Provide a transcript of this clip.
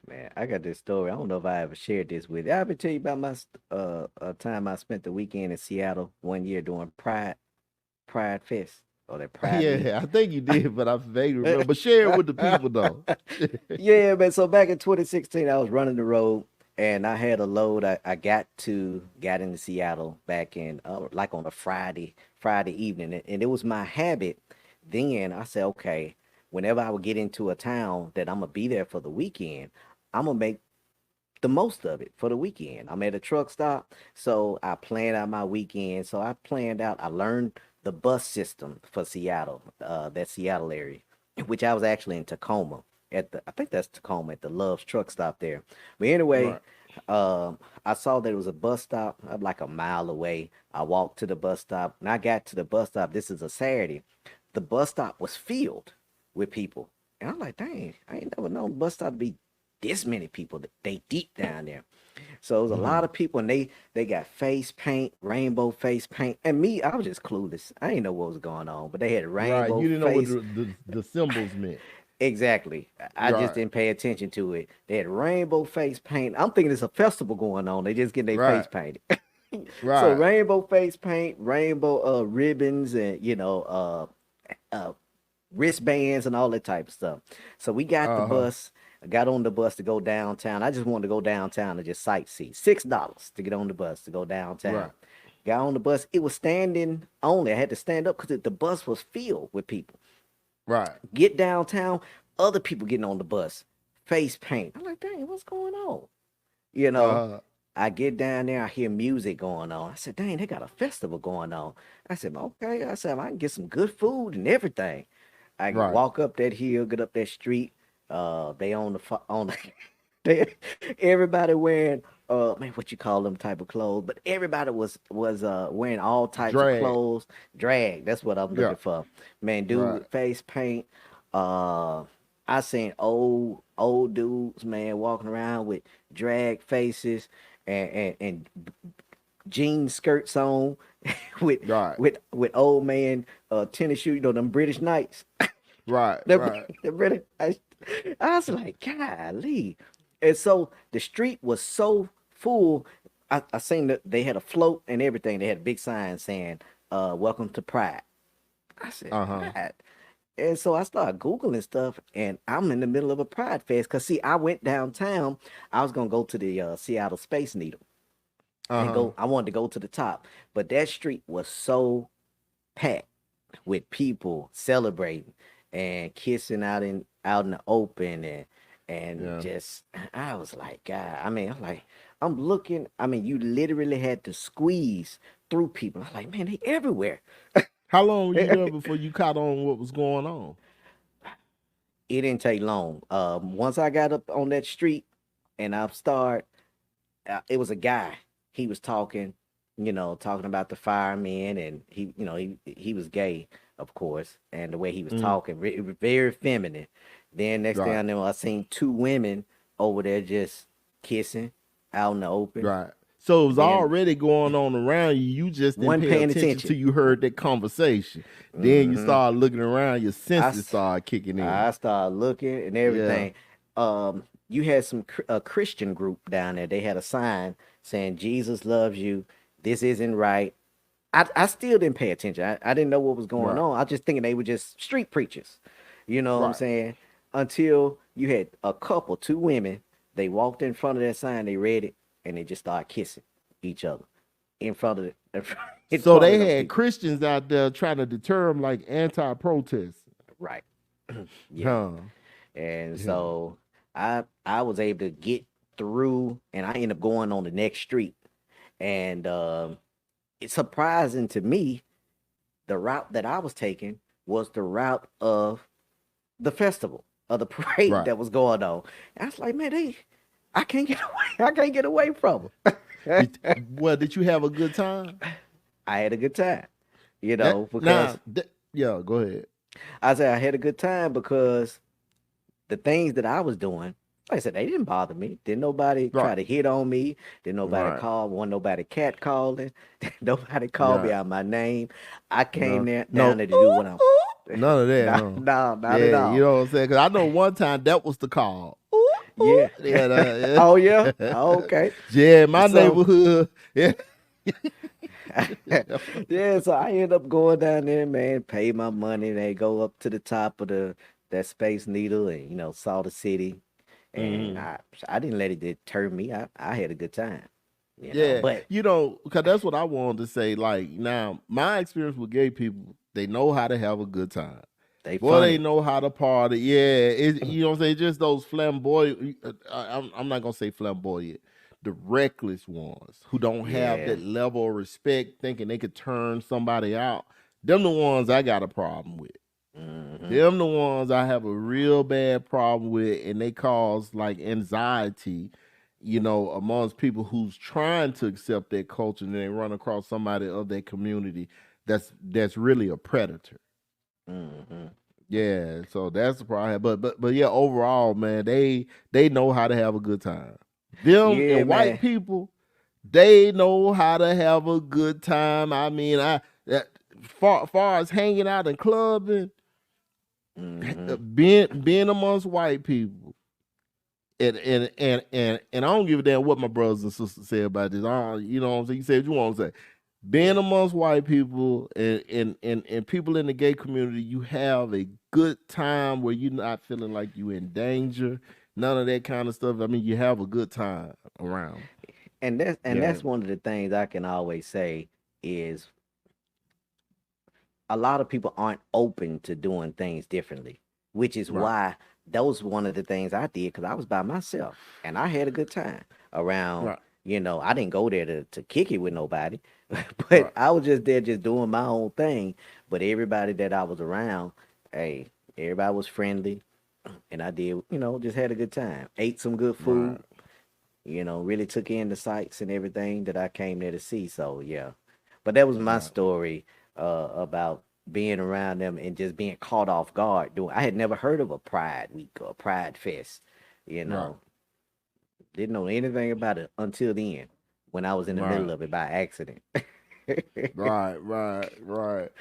Man, I got this story. I don't know if I ever shared this with you. I ever tell you about my a time I spent the weekend in Seattle one year doing Pride Fest or that Pride Week. Yeah, I think you did, but I vaguely remember. But share it with the people though. Yeah, man. So back in 2016, I was running the road and I had a load. I got into Seattle back in like on a Friday evening, and it was my habit. Then I said, okay, whenever I would get into a town that I'm gonna be there for the weekend, I'm gonna make the most of it for the weekend. I'm at a truck stop, so I planned out my weekend. So I planned out. I learned the bus system for Seattle, that Seattle area, which I was actually in Tacoma at the. I think that's Tacoma at the Love's truck stop there. But anyway, Right. I saw that it was a bus stop like a mile away. I walked to the bus stop. When I got to the bus stop, this is a Saturday. The bus stop was filled with people, and I'm like, dang, I ain't never known bus stop to be this many people. They deep down there. So it was a lot Hmm. of people, and they got face paint, rainbow face paint, and me, I was just clueless. I didn't know what was going on, but they had Right. rainbow You didn't know what face. the symbols meant. Exactly. I just Right. didn't pay attention to it. They had rainbow face paint. I'm thinking it's a festival going on. They just getting their face Right. painted. So Right. rainbow face paint, rainbow ribbons, and uh wristbands and all that type of stuff. So we got the Uh-huh. bus. I got on the bus to go downtown. I just wanted to go downtown and just sightsee. $6 to get on the bus to go downtown. Right. Got on the bus. It was standing only. I had to stand up because the bus was filled with people. Right. Get downtown, other people getting on the bus, face paint. I'm like, dang, what's going on? You know, Uh-huh. I get down there, I hear music going on. I said, dang, they got a festival going on. I said, okay. I said, I can get some good food and everything. I can Right. walk up that hill, get up that street. They on the they, everybody wearing man, what you call them type of clothes, but everybody was wearing all types of Drag. clothes. Drag, that's what I'm Yeah. looking for. Man, dude Right. with face paint. Uh, I seen old dudes, man, walking around with drag faces and jean skirts on with Right. with old man tennis shoes, them British Knights. Right. The, Right. the British, I was like, golly. And so the street was so full. I seen that they had a float and everything. They had a big sign saying, welcome to Pride. I said, Uh-huh. Pride. And so I started Googling stuff, and I'm in the middle of a Pride Fest. Because, see, I went downtown. I was going to go to the Seattle Space Needle and Uh-huh. go. I wanted to go to the top. But that street was so packed with people celebrating and kissing out in the open and Yeah. just I was like, God, I mean, I'm looking, I mean, you literally had to squeeze through people. I'm like, man, they everywhere. How long were you there It before you caught on what was going on? didn't take long. Once I got up on that street and I started, it was a guy. He was talking, talking about the firemen, and he was gay, of course, and the way he was Mm. talking, very feminine. Then next thing Right. I know, I seen two women over there just kissing out in the open. Right. So it was Then already going on around you. You just didn't one pay paying attention attention. till you heard that conversation. Then you hmm start looking around, your I senses s- start kicking in. I started looking and Yeah. everything. You had a Christian group down there. They had a sign saying Jesus loves you. This isn't right. I still didn't pay attention. I didn't know what was going Right. on. I was just thinking they were just street preachers. You know what I'm Right. saying? Until you had a couple, two women, they walked in front of that sign, they read it, and they just started kissing each other in front of in So front they of them had people. Christians out there trying to deter them like anti-protest. Right. Yeah. Huh. And Yeah. so I was able to get through and I ended up going on the next street. And it's surprising to me the route that I was taking was the route of the festival of the parade Right. that was going on. And I was like, man, I can't get away. I can't get away from them. Well, did you have a good time? I had a good time, That because now, yeah, go ahead. I said I had a good time because the things that I was doing, like I said, they didn't bother me. Didn't nobody try Right. to hit on me. Didn't nobody Right. call. Wasn't nobody cat calling. Didn't nobody called me Right. out my name. I came No. there down No. there to do what I'm. None of that, No, huh? no, not at Yeah, you all. know what I'm saying? Because I know one time that was the call. Ooh. Yeah. Yeah, Oh yeah. Oh, okay. yeah, my So neighborhood. Yeah. yeah, so I end up going down there, man, pay my money. They go up to the top of the that Space Needle and saw the city. And Mhm. I didn't let it deter me. I had a good time. Yeah, But because that's what I wanted to say. Like, now, my experience with gay people, they know how to have a good time. they Boy, they funny. know how to party. Yeah, you know what I'm saying? Just those flamboyant, I'm not going to say flamboyant, the reckless ones who don't have Yeah. that level of respect, thinking they could turn somebody out. Them the ones I got a problem with. Hmm. Them the ones I have a real bad problem with, and they cause like anxiety, amongst people who's trying to accept their culture, and they run across somebody of their community that's really a predator. Hmm. Yeah, so that's the problem. But yeah, overall, man, they know how to have a good time. Them Yeah, and white man. people, they know how to have a good time. I mean, that, far as hanging out and clubbing, Hmm. being amongst white people, and I don't give a damn what my brothers and sisters say about this. You know what I'm saying? You say what you want to say. Being Yeah. amongst white people and people in the gay community, you have a good time where you're not feeling like you in danger. None of that kind of stuff. I mean, you have a good time around. And that's Yeah. one of the things I can always say is a lot of people aren't open to doing things differently, which is Right. why that was one of the things I did because I was by myself and I had a good time around. Right. I didn't go there to kick it with nobody, but Right. I was just there just doing my own thing. But everybody that I was around, hey, everybody was friendly and I did, just had a good time. Ate some good Right. food, really took in the sights and everything that I came there to see. So yeah. But that was my Right. story about being around them and just being caught off guard. Doing I had never heard of a Pride Week or a Pride Fest, you Right. know. Didn't know anything about it until then when I was in the middle Right. of it by accident. Right. Right. Right.